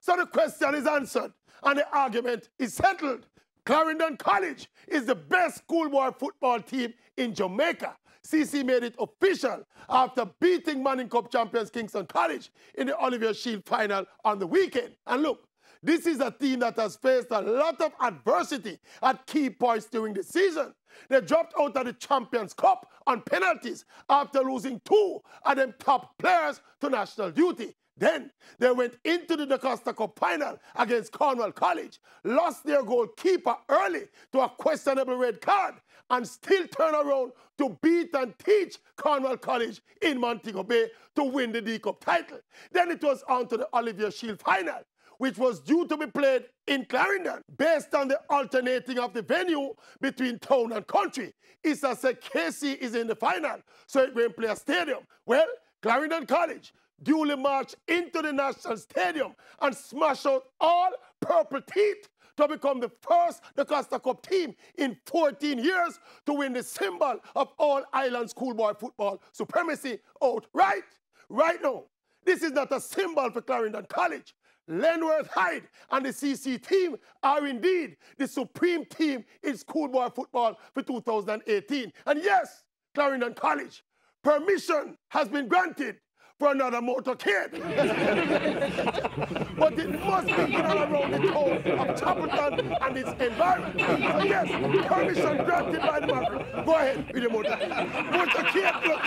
So the question is answered and the argument is settled. Clarendon College is the best schoolboy football team in Jamaica. CC made it official after beating Manning Cup champions Kingston College in the Olivier Shield final on the weekend. And look, this is a team that has faced a lot of adversity at key points during the season. They dropped out of the Champions Cup on penalties after losing 2 of them top players to national duty. Then they went into the Costa Cup final against Cornwall College, lost their goalkeeper early to a questionable red card, and still turn around to beat and teach Cornwall College in Montego Bay to win the D-Cup title. Then it was on to the Olivier Shield final, which was due to be played in Clarendon. Based on the alternating of the venue between town and country, Issa said KC is in the final, so it won't play a stadium. Well, Clarendon College duly marched into the National Stadium and smashed out all purple teeth to become the first Costa Cup team in 14 years to win the symbol of all island schoolboy football supremacy outright. Right now, this is not a symbol for Clarendon College. Lenworth Hyde and the CC team are indeed the supreme team in schoolboy football for 2018. And yes, Clarendon College, permission has been granted for another motorcade. But it must be in and around the town of Chapelton and its environment. So yes, permission granted by the Maverick. Go ahead with the motorcade. Motorcade, look.